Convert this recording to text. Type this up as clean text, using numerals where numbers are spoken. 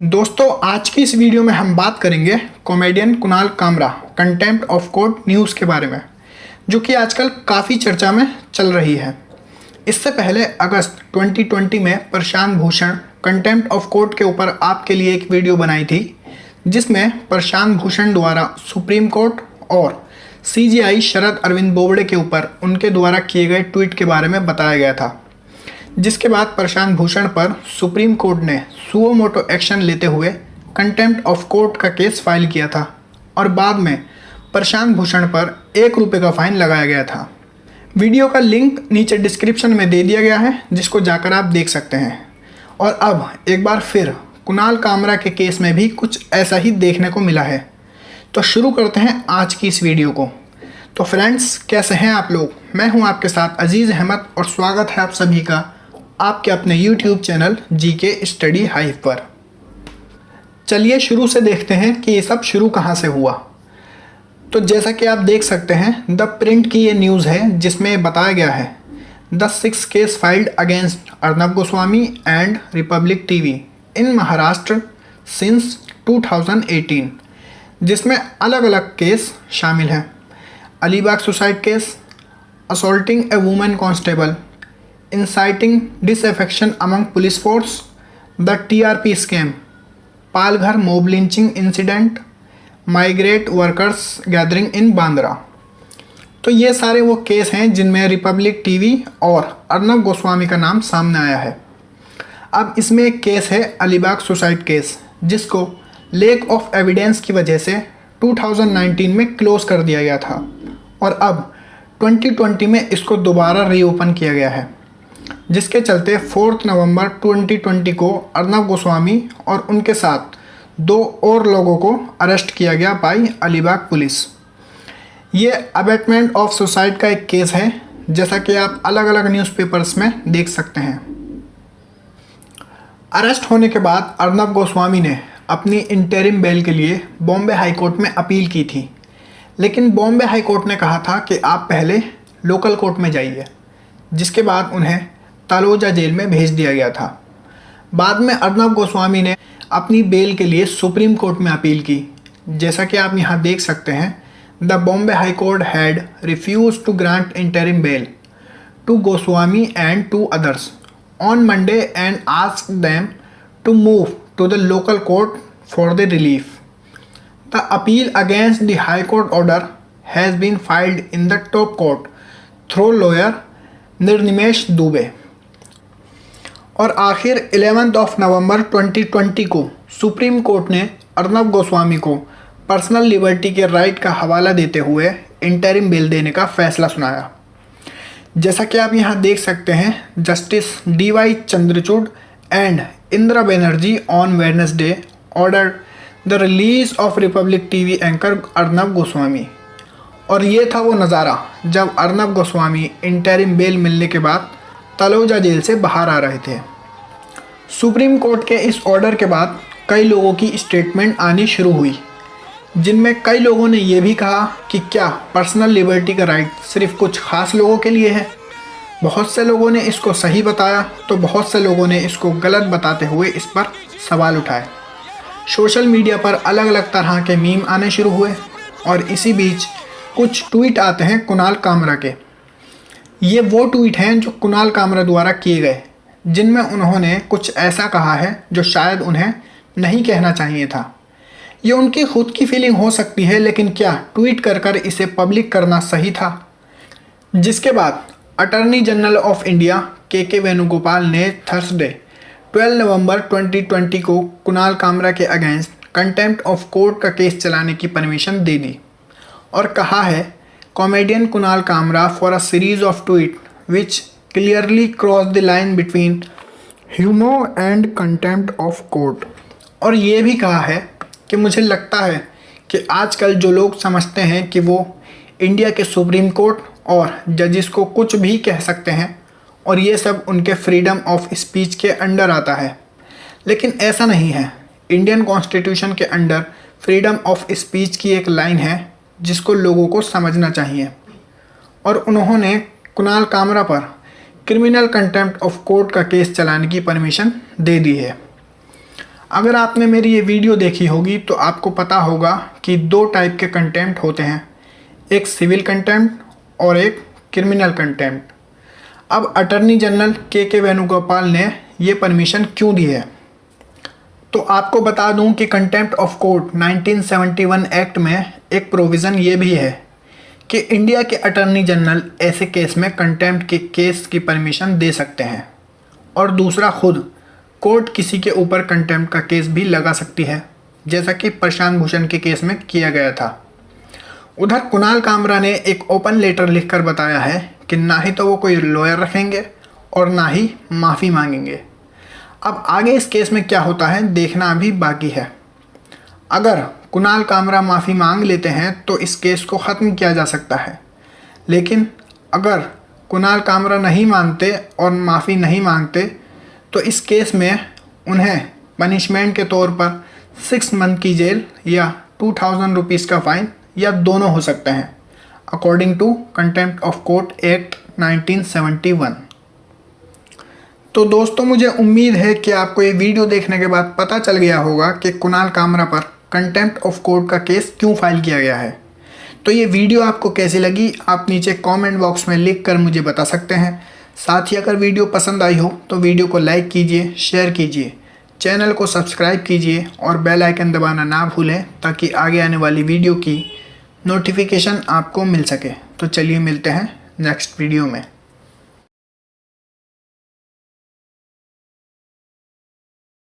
दोस्तों, आज की इस वीडियो में हम बात करेंगे comedian Kunal Kamra contempt of court news के बारे में, जो कि आजकल काफ़ी चर्चा में चल रही है। इससे पहले अगस्त 2020 में Prashant Bhushan contempt of court के ऊपर आपके लिए एक वीडियो बनाई थी, जिसमें प्रशांत भूषण द्वारा सुप्रीम कोर्ट और CJI शरद अरविंद बोबड़े के ऊपर उनके द्वारा किए गए ट्वीट के बारे में बताया गया था, जिसके बाद प्रशांत भूषण पर सुप्रीम कोर्ट ने सुओ मोटो एक्शन लेते हुए कंटेम्प्ट ऑफ कोर्ट का केस फाइल किया था और बाद में प्रशांत भूषण पर ₹1 का फाइन लगाया गया था। वीडियो का लिंक नीचे डिस्क्रिप्शन में दे दिया गया है, जिसको जाकर आप देख सकते हैं। और अब एक बार फिर कुणाल कामरा के केस में भी कुछ ऐसा ही देखने को मिला है। तो शुरू करते हैं आज की इस वीडियो को। तो फ्रेंड्स, कैसे हैं आप लोग? मैं हूं आपके साथ अजीज़ अहमद और स्वागत है आप सभी का आपके अपने YouTube channel GK study hive पर। चलिए शुरू से देखते हैं कि ये सब शुरू कहाँ से हुआ। तो जैसा कि आप देख सकते हैं, द प्रिंट की ये न्यूज़ है, जिसमें बताया गया है the 6 case filed against Arnab Goswami and Republic TV in Maharashtra since 2018, जिसमें अलग अलग केस शामिल हैं। Alibag suicide case, assaulting A women constable, inciting disaffection among police force, the TRP scam, Palghar mob lynching incident, migrant workers gathering in Bandra. तो ये सारे वो case हैं जिनमें रिपब्लिक टीवी और अर्नब गोस्वामी का नाम सामने आया है। अब इसमें एक केस है अलीबाग सुसाइड केस, जिसको लैक ऑफ एविडेंस की वजह से 2019 में क्लोज कर दिया गया था और अब 2020 में इसको दोबारा रीओपन किया गया है, जिसके चलते 4 नवंबर 2020 को अर्नब गोस्वामी और उनके साथ 2 और लोगों को अरेस्ट किया गया बाई अलीबाग पुलिस। ये अबेटमेंट ऑफ सुसाइड का एक केस है, जैसा कि आप अलग अलग न्यूज़पेपर्स में देख सकते हैं। अरेस्ट होने के बाद अर्नब गोस्वामी ने अपनी इंटरिम बेल के लिए बॉम्बे हाई कोर्ट में अपील की थी, लेकिन बॉम्बे हाई कोर्ट ने कहा था कि आप पहले लोकल कोर्ट में जाइए, जिसके बाद उन्हें तलोजा जेल में भेज दिया गया था। बाद में अर्नब गोस्वामी ने अपनी बेल के लिए सुप्रीम कोर्ट में अपील की, जैसा कि आप यहाँ देख सकते हैं। The Bombay high court had refuse to grant interim bail to Goswami and 2 others on Monday and asked them to move to the local court for the relief. The appeal against the high court order has been filed in the top court through lawyer Nirnimesh Dubey. और आखिर 11 नवंबर 2020 को supreme court ने अर्नब गोस्वामी को personal liberty के right का हवाला देते हुए इंटरिम बेल देने का फैसला सुनाया। जैसा कि आप यहाँ देख सकते हैं, justice DY Chandrachud and Indira Banerjee on Wednesday ordered the release of Republic TV anchor Arnab Goswami. और ये था वो नज़ारा जब अर्नब गोस्वामी इंटरिम बेल मिलने के बाद तलोजा जेल से बाहर आ रहे थे। सुप्रीम कोर्ट के इस ऑर्डर के बाद कई लोगों की स्टेटमेंट आनी शुरू हुई, जिनमें कई लोगों ने ये भी कहा कि क्या पर्सनल लिबर्टी का राइट सिर्फ कुछ ख़ास लोगों के लिए है। बहुत से लोगों ने इसको सही बताया तो बहुत से लोगों ने इसको गलत बताते हुए इस पर सवाल उठाए। सोशल मीडिया पर अलग अलग तरह के मीम आने शुरू हुए और इसी बीच कुछ ट्वीट आते हैं कुणाल कामरा के। ये वो ट्वीट हैं जो कुणाल कामरा द्वारा किए गए, जिनमें उन्होंने कुछ ऐसा कहा है जो शायद उन्हें नहीं कहना चाहिए था। ये उनकी खुद की फीलिंग हो सकती है, लेकिन क्या ट्वीट कर इसे पब्लिक करना सही था? जिसके बाद attorney general of India KK Venugopal ने थर्सडे 12 नवंबर 2020 को कुणाल कामरा के अगेंस्ट कंटेम्प्ट ऑफ कोर्ट का केस चलाने की परमिशन दे दी और कहा है comedian Kunal Kamra for a series of tweet which clearly cross the line between humour and contempt of court. और ये भी कहा है कि मुझे लगता है कि आजकल जो लोग समझते हैं कि वो इंडिया के सुप्रीम कोर्ट और जजिस को कुछ भी कह सकते हैं और ये सब उनके फ्रीडम ऑफ स्पीच के अंडर आता है, लेकिन ऐसा नहीं है। इंडियन कॉन्स्टिट्यूशन के अंडर फ्रीडम ऑफ स्पीच की एक लाइन है जिसको लोगों को समझना चाहिए। और उन्होंने कुणाल कामरा पर क्रिमिनल कंटेम्प्ट ऑफ कोर्ट का केस चलाने की परमिशन दे दी है। अगर आपने मेरी ये वीडियो देखी होगी तो आपको पता होगा कि दो टाइप के कंटेम्प्ट होते हैं, एक सिविल कंटेम्प्ट और एक क्रिमिनल कंटेम्प्ट। अब अटॉर्नी जनरल के वेणुगोपाल ने ये परमिशन क्यों दी है, तो आपको बता दूं कि कंटेम्प्ट ऑफ कोर्ट 1971 एक्ट में एक प्रोविज़न ये भी है कि इंडिया के अटॉर्नी जनरल ऐसे केस में कंटेम्प्ट के केस की परमिशन दे सकते हैं, और दूसरा खुद कोर्ट किसी के ऊपर कंटेम्प्ट का केस भी लगा सकती है, जैसा कि प्रशांत भूषण के केस में किया गया था। उधर कुणाल कामरा ने एक ओपन लेटर लिखकर बताया है कि ना ही तो वो कोई लॉयर रखेंगे और ना ही माफ़ी मांगेंगे। अब आगे इस केस में क्या होता है देखना अभी बाकी है। अगर कुणाल कामरा माफ़ी मांग लेते हैं तो इस केस को ख़त्म किया जा सकता है, लेकिन अगर कुणाल कामरा नहीं मानते और माफ़ी नहीं मांगते तो इस केस में उन्हें पनिशमेंट के तौर पर 6 मंथ की जेल या 2000 रुपीज़ का फ़ाइन या दोनों हो सकते हैं, according to contempt of court act 1971। तो दोस्तों, मुझे उम्मीद है कि आपको ये वीडियो देखने के बाद पता चल गया होगा कि कुणाल कामरा पर कंटेम्प्ट ऑफ कोर्ट का केस क्यों फाइल किया गया है। तो ये वीडियो आपको कैसी लगी आप नीचे कमेंट बॉक्स में लिख कर मुझे बता सकते हैं। साथ ही अगर वीडियो पसंद आई हो तो वीडियो को लाइक कीजिए, शेयर कीजिए, चैनल को सब्सक्राइब कीजिए और बेल आइकन दबाना ना भूलें ताकि आगे आने वाली वीडियो की नोटिफिकेशन आपको मिल सके। तो चलिए मिलते हैं नेक्स्ट वीडियो में।